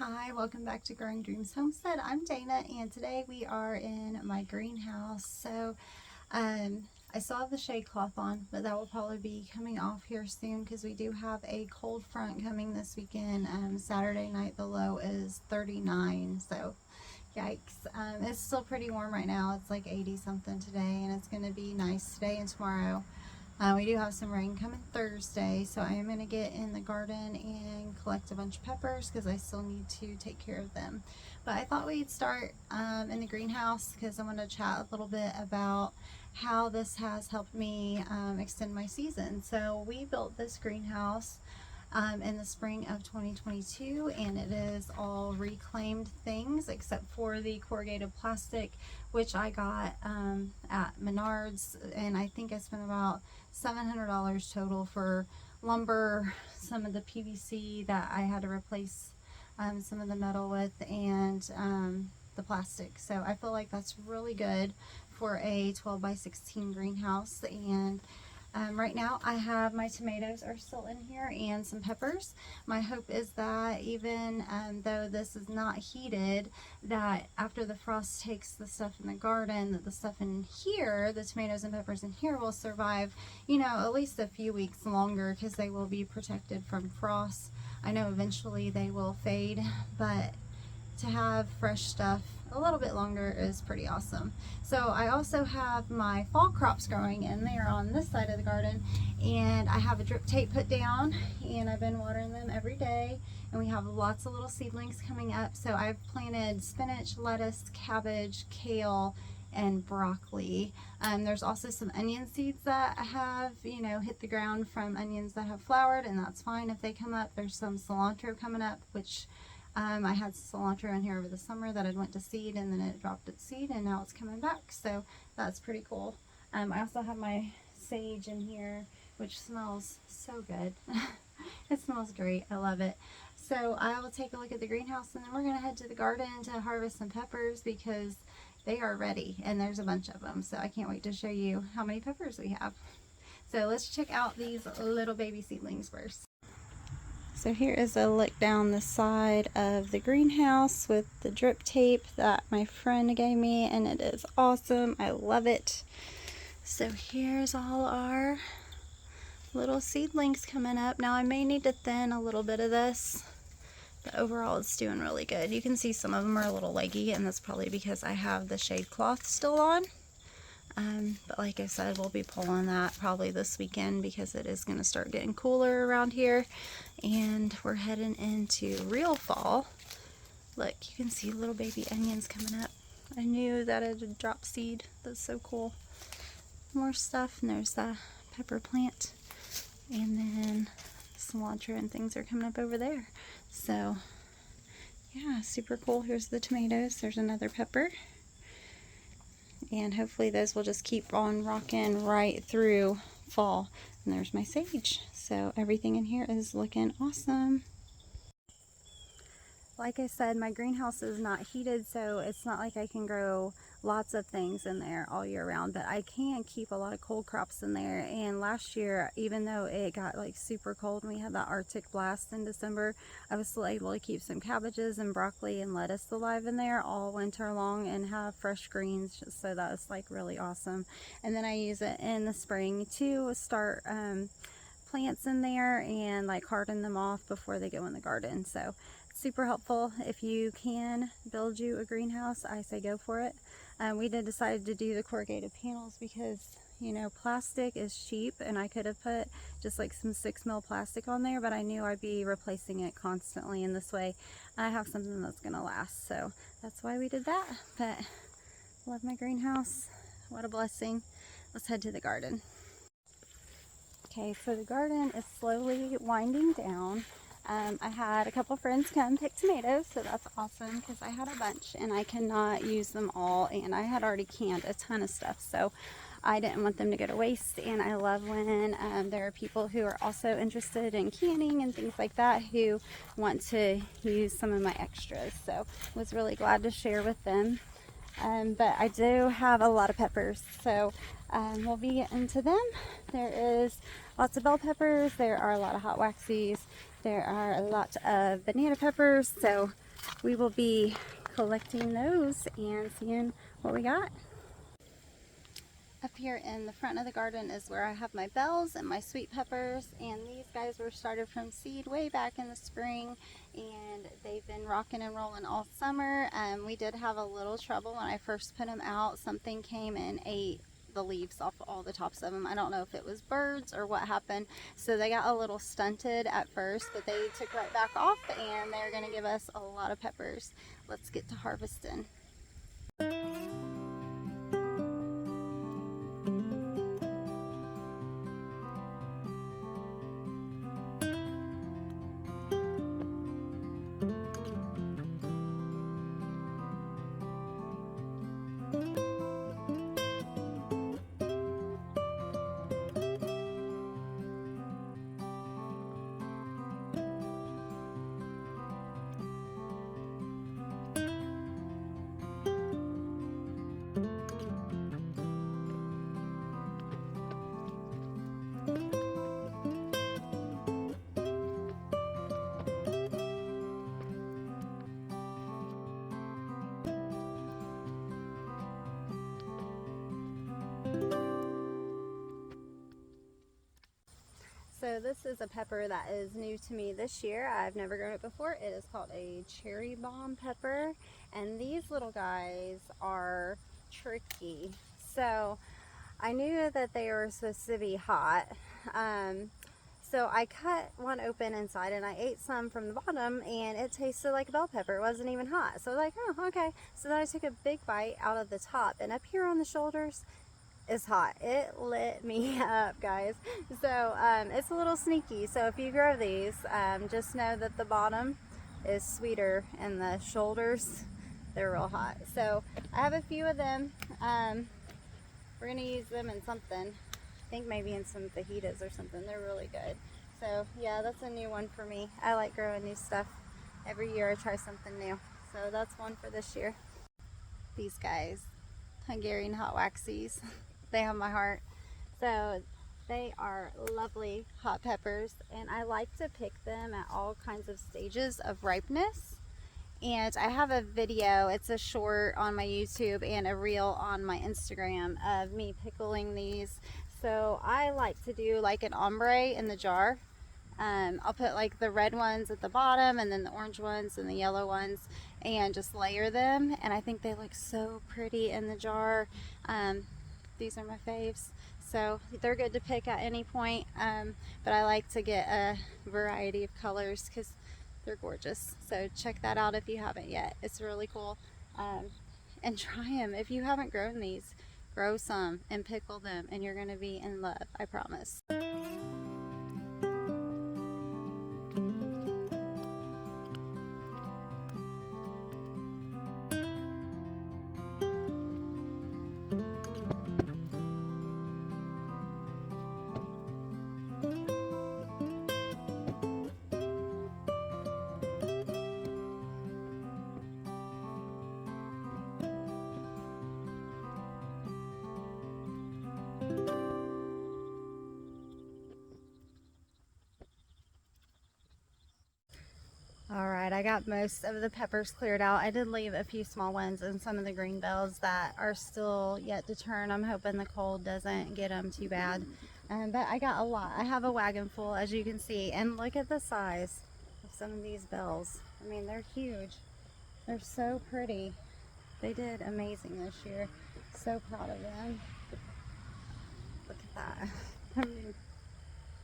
Hi, welcome back to Growing Dreams Homestead. I'm Dana, and today we are in my greenhouse. I still have the shade cloth on, but that will probably be coming off here soon because we do have a cold front coming this weekend. Saturday night the low is 39, so yikes. It's still pretty warm right now. It's like 80 something today, and it's going to be nice today and tomorrow. We do have some rain coming Thursday, so I am going to get in the garden and collect a bunch of peppers because I still need to take care of them. But I thought we'd start in the greenhouse because I want to chat a little bit about how this has helped me extend my season. So we built this greenhouse in the spring of 2022, and it is all reclaimed things except for the corrugated plastic, which I got at Menards, and I think I spent about $700 total for lumber, some of the PVC that I had to replace some of the metal with, and the plastic. So I feel like that's really good for a 12 by 16 greenhouse. And right now I have my tomatoes are still in here and some peppers. My hope is that even though this is not heated, that after the frost takes the stuff in the garden, that the stuff in here, the tomatoes and peppers in here, will survive, you know, at least a few weeks longer because they will be protected from frost. I know eventually they will fade, but to have fresh stuff a little bit longer is pretty awesome. So I also have my fall crops growing, and they are on this side of the garden, and I have a drip tape put down, and I've been watering them every day, and we have lots of little seedlings coming up. So I've planted spinach, lettuce, cabbage, kale, and broccoli. There's also some onion seeds that have, you know, hit the ground from onions that have flowered, and that's fine if they come up. There's some cilantro coming up, which I had cilantro in here over the summer that had went to seed, and then it dropped its seed, and now it's coming back, so that's pretty cool. I also have my sage in here, which smells so good. It smells great. I love it. So I will take a look at the greenhouse, and then we're going to head to the garden to harvest some peppers because they are ready, and there's a bunch of them, so I can't wait to show you how many peppers we have. So let's check out these little baby seedlings first. So here is a look down the side of the greenhouse with the drip tape that my friend gave me, and it is awesome. I love it. So here's all our little seedlings coming up. Now I may need to thin a little bit of this, but overall it's doing really good. You can see some of them are a little leggy, and that's probably because I have the shade cloth still on. But like I said, we'll be pulling that probably this weekend because it is going to start getting cooler around here, and we're heading into real fall. Look, you can see little baby onions coming up. I knew that it had dropped seed. That's so cool. More stuff, and there's the pepper plant, and then cilantro and things are coming up over there. So yeah, super cool. Here's the tomatoes. There's another pepper. And hopefully those will just keep on rocking right through fall. And there's my sage. So everything in here is looking awesome. Like I said, my greenhouse is not heated, so it's not like I can grow lots of things in there all year round, but I can keep a lot of cold crops in there. And last year, even though it got like super cold and we had that Arctic blast in December, I was still able to keep some cabbages and broccoli and lettuce alive in there all winter long and have fresh greens, so that was like really awesome. And then I use it in the spring to start plants in there and like harden them off before they go in the garden. So super helpful. If you can build you a greenhouse, I say go for it. We did decide to do the corrugated panels because, you know, plastic is cheap, and I could have put just like some 6mm plastic on there, but I knew I'd be replacing it constantly, and this way I have something that's gonna last. So that's why we did that. But love my greenhouse. What a blessing. Let's head to the garden. Okay, so the garden is slowly winding down. I had a couple friends come pick tomatoes, so that's awesome because I had a bunch and I cannot use them all, and I had already canned a ton of stuff, so I didn't want them to go to waste. And I love when there are people who are also interested in canning and things like that who want to use some of my extras, so I was really glad to share with them. But I do have a lot of peppers, so we'll be getting to them. There is lots of bell peppers, there are a lot of hot waxies, there are a lot of banana peppers, so we will be collecting those and seeing what we got. Up here in the front of the garden is where I have my bells and my sweet peppers, and these guys were started from seed way back in the spring, and they've been rocking and rolling all summer. We did have a little trouble when I first put them out. Something came and ate the leaves off all the tops of them. I don't know if it was birds or what happened, so they got a little stunted at first, but they took right back off, and they're going to give us a lot of peppers. Let's get to harvesting. So this is a pepper that is new to me this year. I've never grown it before. It is called a cherry bomb pepper, and these little guys are tricky. So I knew that they were supposed to be hot. So I cut one open inside and I ate some from the bottom, and it tasted like a bell pepper. It wasn't even hot. So I was like, oh, okay. So then I took a big bite out of the top, and up here on the shoulders is hot. It lit me up, guys. So it's a little sneaky. So if you grow these, just know that the bottom is sweeter and the shoulders, they're real hot. So I have a few of them. We're gonna use them in something. I think maybe in some fajitas or something. They're really good. So yeah, that's a new one for me. I like growing new stuff. Every year I try something new. So that's one for this year. These guys, Hungarian hot waxies. They have my heart. So they are lovely hot peppers, and I like to pick them at all kinds of stages of ripeness. And I have a video, it's a short on my YouTube and a reel on my Instagram of me pickling these. So I like to do like an ombre in the jar. I'll put like the red ones at the bottom and then the orange ones and the yellow ones, and just layer them, and I think they look so pretty in the jar. These are my faves, so they're good to pick at any point, but I like to get a variety of colors because they're gorgeous. So check that out if you haven't yet. It's really cool, and try them. If you haven't grown these, grow some and pickle them, and you're going to be in love, I promise. Alright, I got most of the peppers cleared out. I did leave a few small ones and some of the green bells that are still yet to turn. I'm hoping the cold doesn't get them too bad. But I got a lot. I have a wagon full, as you can see. And look at the size of some of these bells. I mean, they're huge. They're so pretty. They did amazing this year. So proud of them. Look at that. I mean,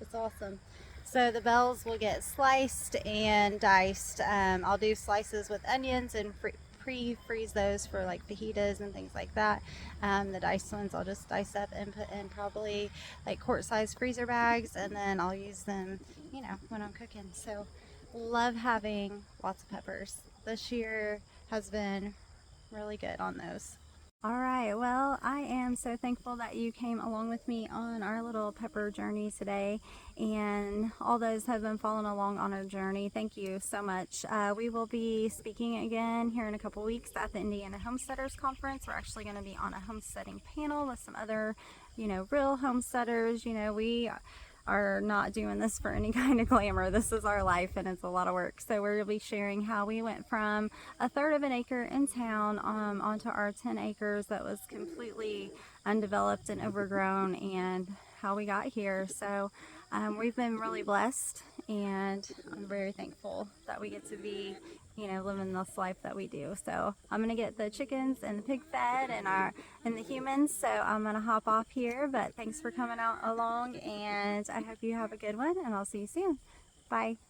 it's awesome. So the bells will get sliced and diced. I'll do slices with onions and pre-freeze those for like fajitas and things like that. The diced ones I'll just dice up and put in probably like quart-sized freezer bags, and then I'll use them, you know, when I'm cooking. So love having lots of peppers. This year has been really good on those. Alright, well, I am so thankful that you came along with me on our little pepper journey today, and all those have been following along on our journey. Thank you so much. We will be speaking again here in a couple weeks at the Indiana Homesteaders Conference. We're actually going to be on a homesteading panel with some other, you know, real homesteaders. You know, we are not doing this for any kind of glamour. This is our life and it's a lot of work. So we're going to be sharing how we went from a third of an acre in town onto our 10 acres that was completely undeveloped and overgrown, and how we got here. So we've been really blessed, and I'm very thankful that we get to be, living this life that we do. So I'm gonna get the chickens and the pig fed and the humans. So I'm gonna hop off here, but thanks for coming out along, and I hope you have a good one, and I'll see you soon. Bye.